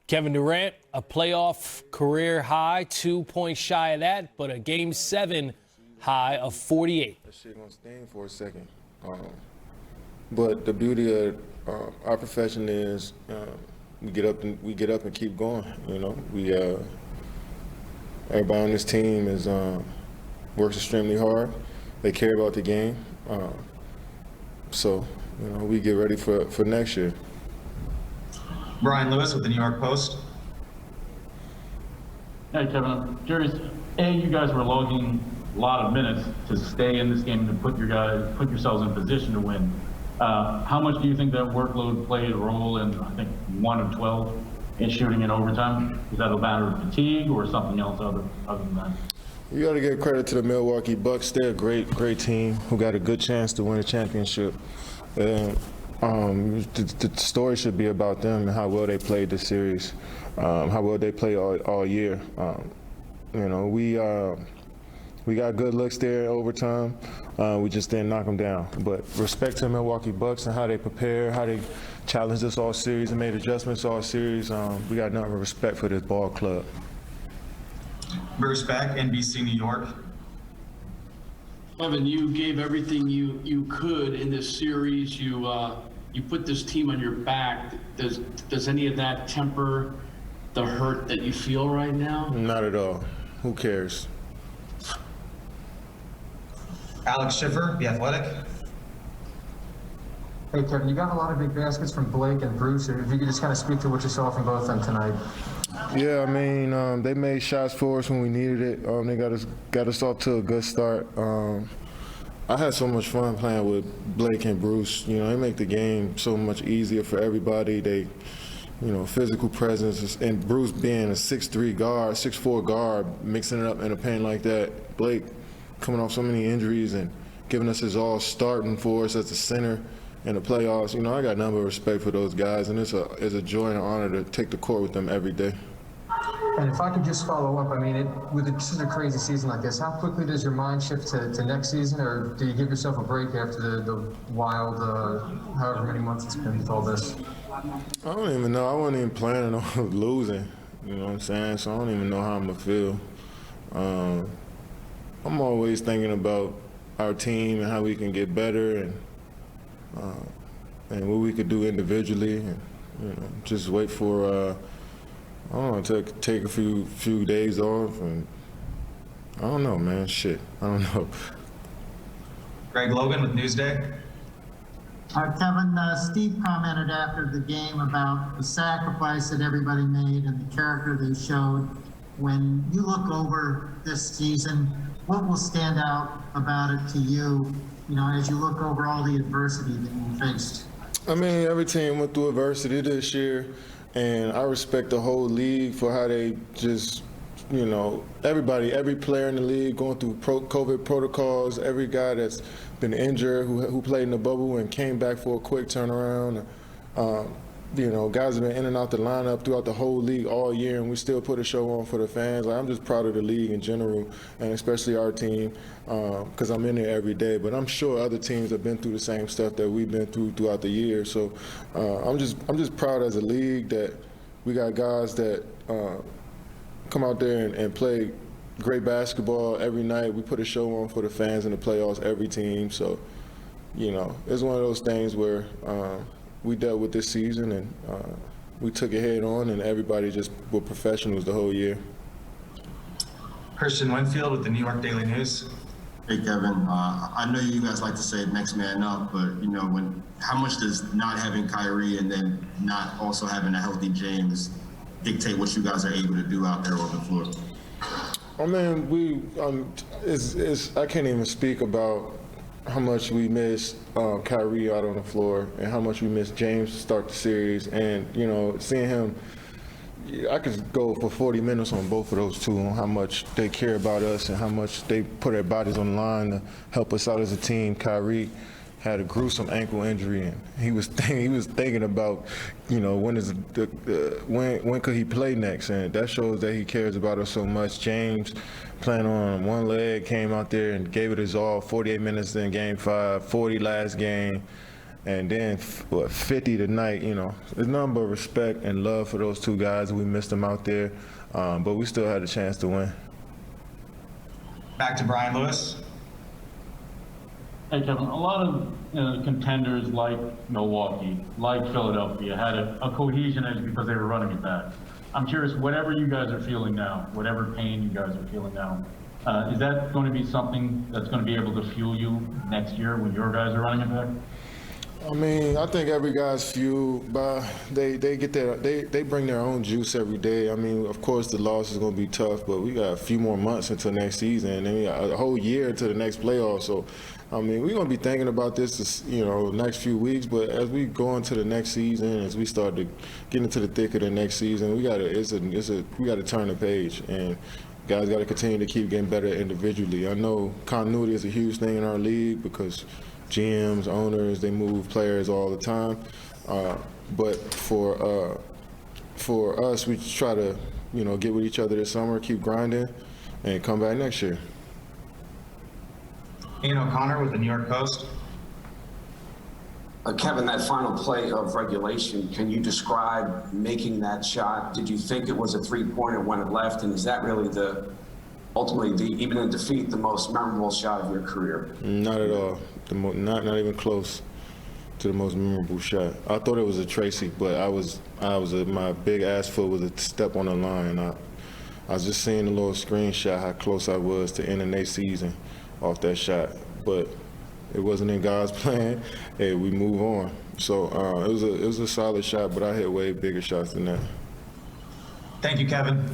Kevin Durant, a playoff career high, 2 points shy of that, but a Game 7 high of 48. That shit gonna sting for a second. But the beauty of our profession is we get up and keep going. You know, everybody on this team works extremely hard. They care about the game. So you know, we get ready for next year. Brian Lewis with the New York Post. Hey, Kevin, I'm curious. You guys were logging a lot of minutes to stay in this game and put yourselves in position to win. How much do you think that workload played a role in, I think, 1 of 12 in shooting in overtime? Is that a matter of fatigue or something else other than that? You got to give credit to the Milwaukee Bucks. They're a great team who got a good chance to win a championship. The story should be about them and how well they played this series, how well they played all year. You know, we got good looks there in overtime. We just didn't knock them down. But respect to the Milwaukee Bucks and how they prepare, how they challenged us all series and made adjustments all series. We got nothing but respect for this ball club. Bruce Beck, NBC New York. Kevin, you gave everything you could in this series. You put this team on your back. Does any of that temper the hurt that you feel right now? Not at all. Who cares? Alex Schiffer, The Athletic. Hey, Kevin, you got a lot of big baskets from Blake and Bruce. If you could just kind of speak to what you saw from both of them tonight. Yeah, I mean, they made shots for us when we needed it. They got us off to a good start. I had so much fun playing with Blake and Bruce. You know, they make the game so much easier for everybody. They, you know, physical presence, and Bruce being a 6'3" guard, 6'4" guard, mixing it up in a paint like that. Blake coming off so many injuries and giving us his all, starting for us as a center in the playoffs. You know, I got nothing but respect for those guys, and it's a joy and an honor to take the court with them every day. And if I could just follow up, I mean, with such a crazy season like this, how quickly does your mind shift to next season, or do you give yourself a break after the wild, however many months it's been with all this? I don't even know. I wasn't even planning on losing, you know what I'm saying? So I don't even know how I'm going to feel. I'm always thinking about our team and how we can get better and what we could do individually, and you know, just wait for I don't know, take a few days off, and I don't know, man. Shit, I don't know. Greg Logan with Newsday. Kevin, Steve commented after the game about the sacrifice that everybody made and the character they showed. When you look over this season, what will stand out about it to you, you know, as you look over all the adversity that you faced? I mean, every team went through adversity this year, and I respect the whole league for how they just, you know, every player in the league going through COVID protocols, every guy that's been injured, who played in the bubble and came back for a quick turnaround. You know, guys have been in and out the lineup throughout the whole league all year, and we still put a show on for the fans. Like, I'm just proud of the league in general, and especially our team, because I'm in there every day. But I'm sure other teams have been through the same stuff that we've been through throughout the year. So I'm just proud as a league that we got guys that come out there and play great basketball every night. We put a show on for the fans in the playoffs, every team. So, you know, it's one of those things where we dealt with this season, and we took it head on, and everybody just were professionals the whole year. Christian Winfield with the New York Daily News. Hey, Kevin, I know you guys like to say next man up, but, you know, how much does not having Kyrie and then not also having a healthy James dictate what you guys are able to do out there on the floor? I mean, I can't even speak about how much we missed Kyrie out on the floor and how much we missed James to start the series. And, you know, seeing him, I could go for 40 minutes on both of those two, on how much they care about us and how much they put their bodies on the line to help us out as a team. Kyrie had a gruesome ankle injury, and he was thinking about, you know, when could he play next, and that shows that he cares about us so much. James, playing on one leg, came out there and gave it his all. 48 minutes in Game 5, 40 last game, and then 50 tonight. You know, there's nothing but respect and love for those two guys. We missed them out there, but we still had a chance to win. Back to Brian Lewis. Hey, Kevin, a lot of contenders like Milwaukee, like Philadelphia, had a cohesion edge because they were running it back. I'm curious, whatever you guys are feeling now, whatever pain you guys are feeling now, is that going to be something that's going to be able to fuel you next year when your guys are running it back? I mean, I think every guy's fueled by they bring their own juice every day. I mean, of course the loss is going to be tough, but we got a few more months until next season, and then we got a whole year until the next playoff. So, I mean, we're going to be thinking about this, next few weeks. But as we go into the next season, as we start to get into the thick of the next season, we got to turn the page, and guys got to continue to keep getting better individually. I know continuity is a huge thing in our league because GMs, owners, they move players all the time. But for us, we try to, get with each other this summer, keep grinding, and come back next year. Ian O'Connor with the New York Post. Kevin, that final play of regulation, can you describe making that shot? Did you think it was a three-pointer when it left? And is that really ultimately, even in defeat, the most memorable shot of your career? Not at all. Not even close to the most memorable shot. I thought it was a Tracy, but my big ass foot was a step on the line. I was just seeing a little screenshot how close I was to ending their season off that shot, but it wasn't in God's plan. Hey, we move on. So it was a solid shot, but I hit way bigger shots than that. Thank you, Kevin.